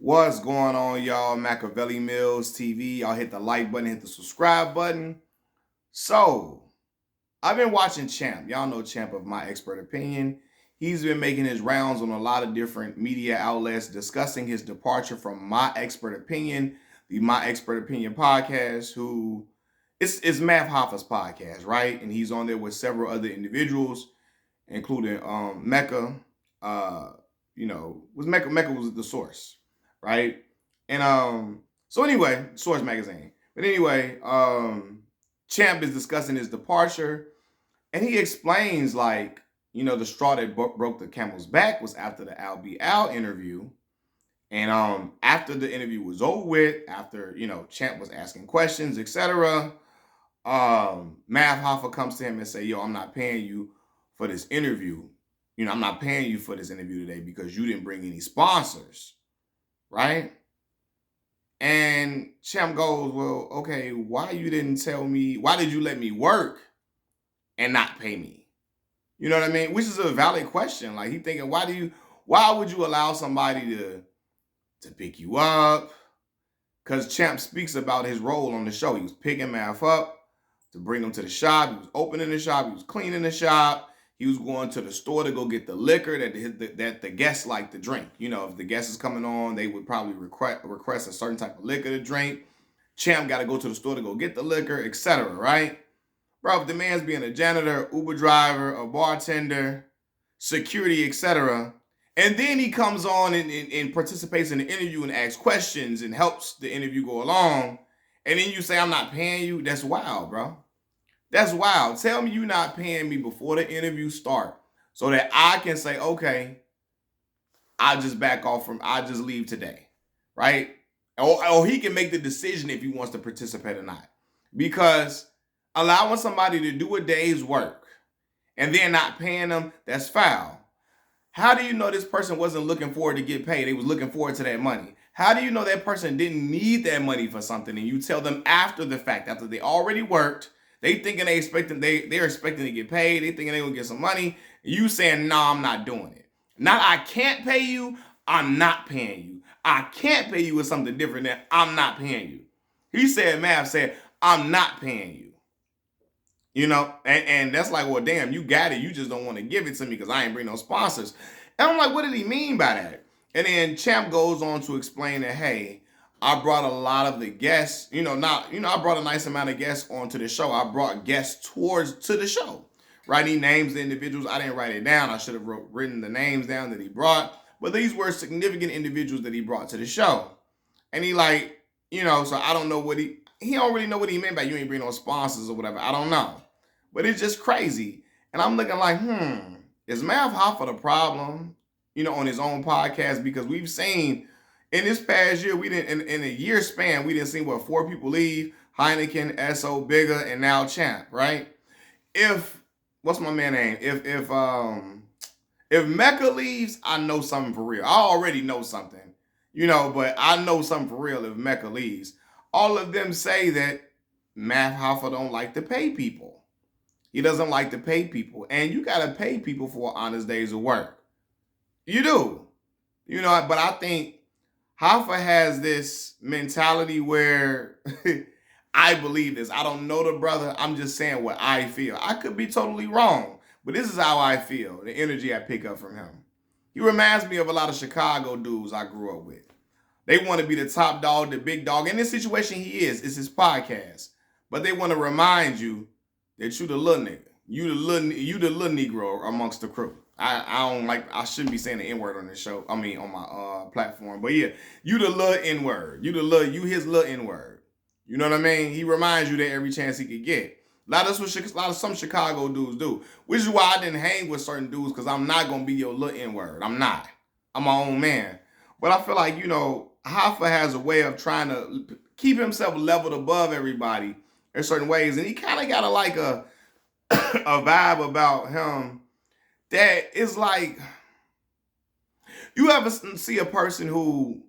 What's going on, y'all? Machiavelli Mills TV. Y'all hit the like button, hit the subscribe button. So, I've been watching Champ. Y'all know Champ of My Expert Opinion. He's been making his rounds on a lot of different media outlets discussing his departure from My Expert Opinion, the My Expert Opinion podcast, who it's Math Hoffa's podcast, right? And he's on there with several other individuals, including Mecca. Uh, was Mecca was the source, right? And so anyway, Source Magazine. But anyway, Champ is discussing his departure, and he explains the straw that broke the camel's back was after the Al B. Al interview. And after the interview was over with, after Champ was asking questions, etc., Mav Hoffa comes to him and say, "Yo, I'm not paying you for this interview. I'm not paying you for this interview today because you didn't bring any sponsors, right?" And Champ goes, "Well, okay, why you didn't tell me? Why did you let me work and not pay me?" You know what I mean? Which is a valid question. Like he thinking, why would you allow somebody to pick you up? Because Champ speaks about his role on the show. He was picking Math up to bring him to the shop. He was opening the shop. He was cleaning the shop. He was going to the store to go get the liquor that the guests like to drink. If the guest is coming on, they would probably request a certain type of liquor to drink. Champ got to go to the store to go get the liquor, etc. Right? Bro, if the man's being a janitor, Uber driver, a bartender, security, etc., and then he comes on and participates in the interview and asks questions and helps the interview go along, and then you say, "I'm not paying you," that's wild, bro. That's wild. Tell me you're not paying me before the interview start so that I can say, okay, I'll just leave today, right? Or he can make the decision if he wants to participate or not. Because allowing somebody to do a day's work and then not paying them, that's foul. How do you know this person wasn't looking forward to get paid? They was looking forward to that money. How do you know that person didn't need that money for something and you tell them after the fact, after they already worked, they're expecting to get paid, they thinking they're gonna get some money, you saying, "No, I'm not doing it." Not I can't pay you, I'm not paying you. I can't pay you with something different than I'm not paying you. He said, Mav said, "I'm not paying you." And that's like, well, damn, you got it. You just don't want to give it to me because I ain't bring no sponsors. And I'm like, what did he mean by that? And then Champ goes on to explain that, hey, I brought a lot of the guests, I brought a nice amount of guests onto the show. I brought guests to the show, right? He names the individuals. I didn't write it down. I should have written the names down that he brought. But these were significant individuals that he brought to the show. And he so I don't know he don't really know what he meant by you ain't bring no sponsors or whatever. I don't know. But it's just crazy. And I'm looking like, is Mav Hoffa the problem, on his own podcast? Because we've seen in this past year, we didn't in a year span, we didn't see 4 people leave: Heineken, SO, Bigger, and now Champ, right? If what's my man name? If Mecca leaves, I know something for real. I already know something, but I know something for real if Mecca leaves. All of them say that Mav Hoffa don't like to pay people. He doesn't like to pay people. And you got to pay people for honest days of work. You do. But I think Hoffa has this mentality where I believe this. I don't know the brother. I'm just saying what I feel. I could be totally wrong, but this is how I feel, the energy I pick up from him. He reminds me of a lot of Chicago dudes I grew up with. They want to be the top dog, the big dog. In this situation, he is. It's his podcast. But they want to remind you that you the little nigga. You the little Negro amongst the crew. I shouldn't be saying the N-word on this show. I mean on my platform. But yeah, you the little N-word. You his little N-word. You know what I mean? He reminds you that every chance he could get. A lot of some Chicago dudes do. Which is why I didn't hang with certain dudes, because I'm not gonna be your little N-word. I'm not. I'm my own man. But I feel like, Hoffa has a way of trying to keep himself leveled above everybody in certain ways. And he kind of got a vibe about him that is like, you ever see a person who,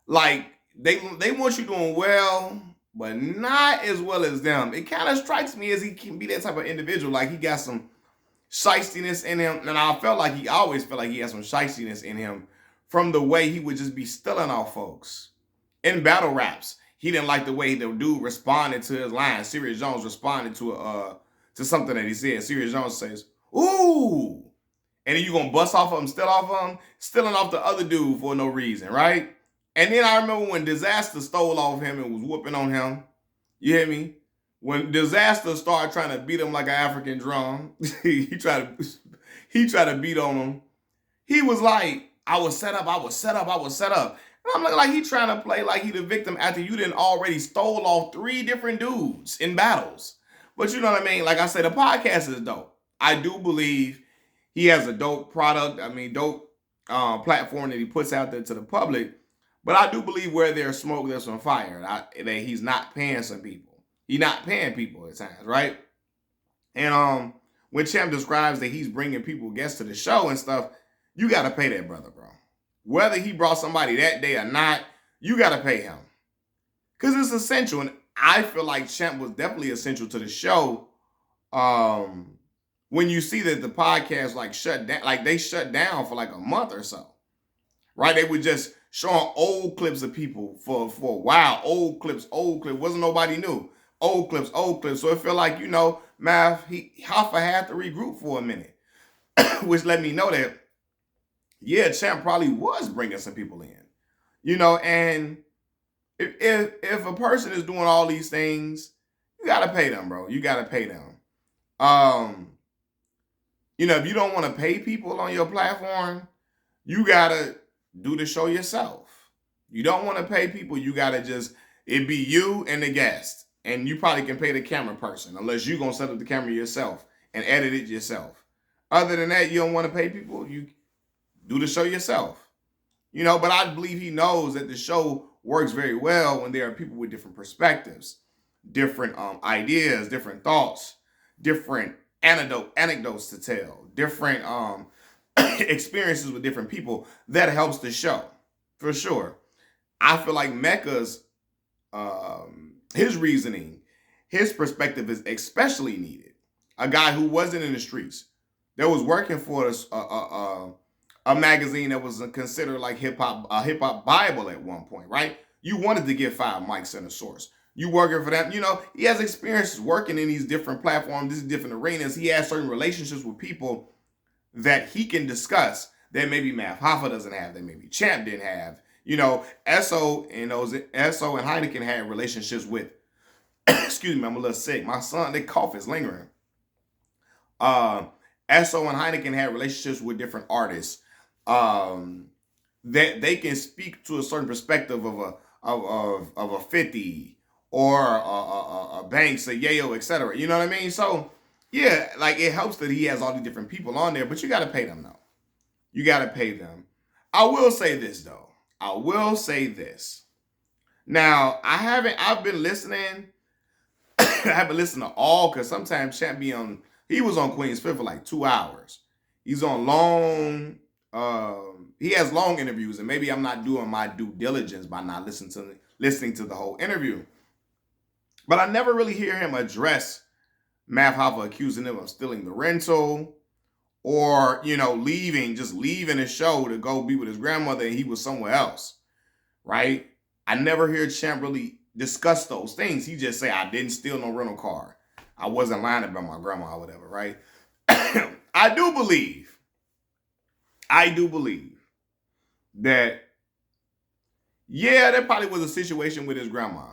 like, they want you doing well, but not as well as them. It kind of strikes me as he can be that type of individual. Like, he got some shystiness in him. And I always felt like he has some shystiness in him from the way he would just be stealing off folks. In battle raps, he didn't like the way the dude responded to his line. Serious Jones responded to something that he said. Serious Jones says, "Ooh," and then you gonna bust off of him, steal off of him, stealing off the other dude for no reason, right? And then I remember when Disaster stole off him and was whooping on him. You hear me? When Disaster started trying to beat him like an African drum, he tried to beat on him. He was like, I was set up. And I'm looking like he trying to play like he the victim after you didn't already stole off 3 different dudes in battles. But you know what I mean? Like I said, the podcast is dope. I do believe he has a dope product. I mean, dope platform that he puts out there to the public. But I do believe where there's smoke, there's some fire. That he's not paying some people. He's not paying people at times, right? And when Champ describes that he's bringing people, guests to the show and stuff, you got to pay that brother, bro. Whether he brought somebody that day or not, you got to pay him. Because it's essential. And I feel like Champ was definitely essential to the show. When you see that the podcast like shut down, like they shut down for like a month or so. Right? They were just showing old clips of people for a while. Old clips. Wasn't nobody new. Old clips. So it felt like, Hoffa had to regroup for a minute. Which let me know that, yeah, Champ probably was bringing some people in. And if a person is doing all these things, you got to pay them, bro. You got to pay them. If you don't want to pay people on your platform, you got to do the show yourself. You don't want to pay people, you got to it be you and the guest. And you probably can pay the camera person, unless you're going to set up the camera yourself and edit it yourself. Other than that, you don't want to pay people, you do the show yourself. But I believe he knows that the show works very well when there are people with different perspectives, different ideas, different thoughts, different anecdotes to tell, different experiences with different people. That helps the show, for sure. I feel like Mecca's, his reasoning, his perspective is especially needed. A guy who wasn't in the streets, that was working for a magazine that was considered like a hip hop Bible at one point, right? You wanted to get 5 mics and a source. You working for that, he has experience working in these different platforms, these different arenas. He has certain relationships with people that he can discuss that maybe Math Hoffa doesn't have, that maybe Champ didn't have. Esso and Heineken had relationships with, excuse me, I'm a little sick. My son, the cough is lingering. Esso and Heineken had relationships with different artists that they can speak to a certain perspective of a 50 or a Banks, a Yayo, etc. You know what I mean? So yeah, like it helps that he has all these different people on there, but you got to pay them though. You got to pay them. I will say this though. Now, I've been listening. I haven't listened to all, because sometimes Champ he was on Queen's Fifth for like 2 hours. He's on long, he has long interviews, and maybe I'm not doing my due diligence by not listening to the whole interview. But I never really hear him address Math Hoffa accusing him of stealing the rental, or, leaving the show to go be with his grandmother and he was somewhere else, right? I never hear Champ really discuss those things. He just say, I didn't steal no rental car. I wasn't lying about my grandma or whatever, right? I do believe that, yeah, there probably was a situation with his grandma.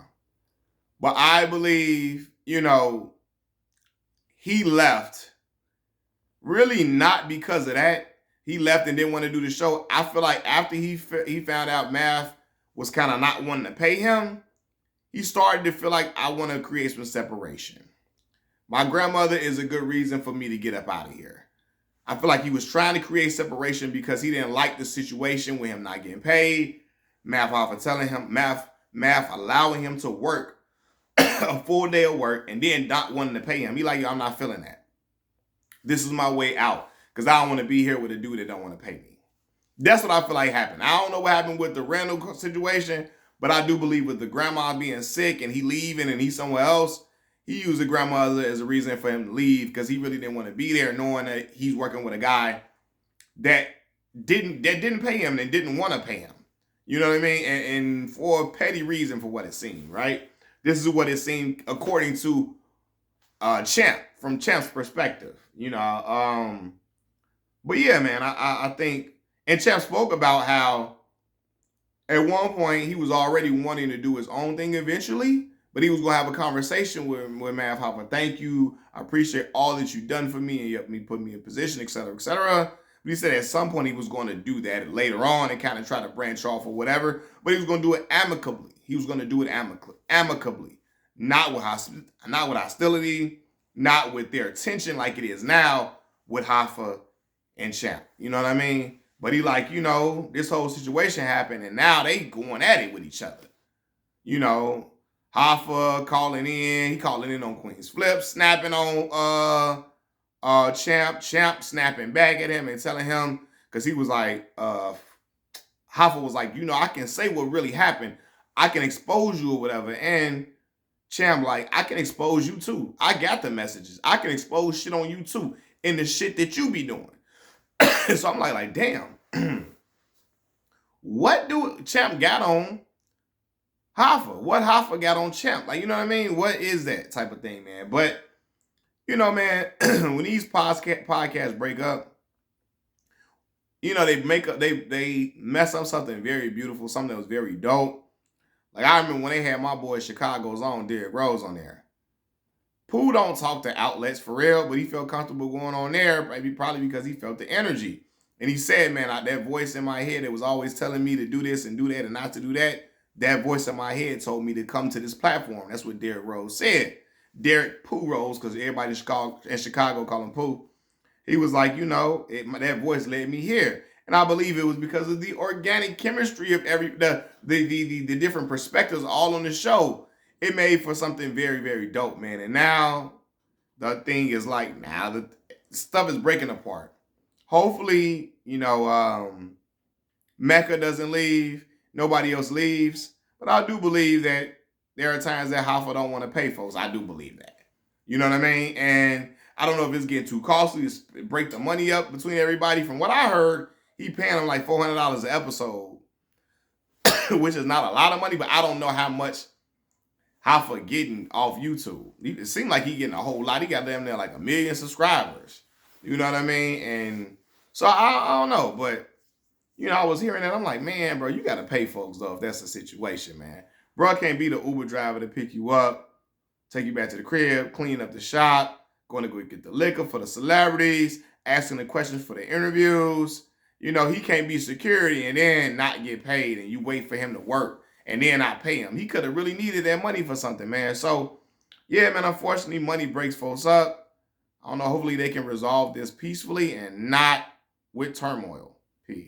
But I believe, he left really not because of that. He left and didn't want to do the show. I feel like after he found out Math was kind of not wanting to pay him, he started to feel like, I want to create some separation. My grandmother is a good reason for me to get up out of here. I feel like he was trying to create separation because he didn't like the situation with him not getting paid. Math Hoffa telling him, Math allowing him to work a full day of work and then not wanting to pay him. He like, yo, I'm not feeling that. This is my way out, because I don't want to be here with a dude that don't want to pay me. That's what I feel like happened. I don't know what happened with the rental situation, but I do believe with the grandma being sick and he leaving and he's somewhere else, he used the grandmother as a reason for him to leave, because he really didn't want to be there, knowing that he's working with a guy that didn't pay him and didn't want to pay him. You know what I mean? And for a petty reason for what it seemed, right? This is what it seemed according to Champ, from Champ's perspective. But yeah, man, I think, and Champ spoke about how at one point he was already wanting to do his own thing eventually, but he was gonna have a conversation with Mav Hoffa. Thank you, I appreciate all that you've done for me and you helped me put me in position, etc., etc. But he said at some point he was going to do that later on and kind of try to branch off or whatever. But he was going to do it amicably. He was going to do it amicably, not with hostility, not with their attention like it is now with Hoffa and Champ. You know what I mean? But he like, this whole situation happened and now they going at it with each other. Hoffa calling in, he calling in on Queen's Flip, snapping on Champ snapping back at him and telling him, because he was like, Hoffa was like, I can say what really happened. I can expose you or whatever. And Champ like, I can expose you too. I got the messages. I can expose shit on you too in the shit that you be doing. So I'm like damn. What do Champ got on Hoffa? What Hoffa got on Champ? Like, you know what I mean? What is that type of thing, man? But, man, when these podcasts break up, they mess up something very beautiful, something that was very dope. Like, I remember when they had my boy Chicago's own Derrick Rose on there. Pooh don't talk to outlets for real, but he felt comfortable going on there, probably because he felt the energy. And he said, man, that voice in my head that was always telling me to do this and do that and not to do that, that voice in my head told me to come to this platform. That's what Derrick Rose said. Derrick Pooh Rose, because everybody in Chicago call him Pooh. He was like, that voice led me here. And I believe it was because of the organic chemistry of the different perspectives all on the show. It made for something very, very dope, man. And now the thing is like, now the stuff is breaking apart. Hopefully, Mecca doesn't leave. Nobody else leaves. But I do believe that there are times that Hoffa don't want to pay folks. I do believe that. You know what I mean? And I don't know if it's getting too costly to break the money up between everybody. From what I heard, he paying them like $400 an episode, which is not a lot of money, but I don't know how much Hoffa getting off YouTube. It seemed like he getting a whole lot. He got damn near like 1 million subscribers. You know what I mean? And so I don't know, but I was hearing that. I'm like, man, bro, you got to pay folks though if that's the situation, man. Bro can't be the Uber driver to pick you up, take you back to the crib, clean up the shop, going to go get the liquor for the celebrities, asking the questions for the interviews. He can't be security and then not get paid and you wait for him to work and then not pay him. He could have really needed that money for something, man. So, yeah, man, unfortunately, money breaks folks up. I don't know. Hopefully they can resolve this peacefully and not with turmoil.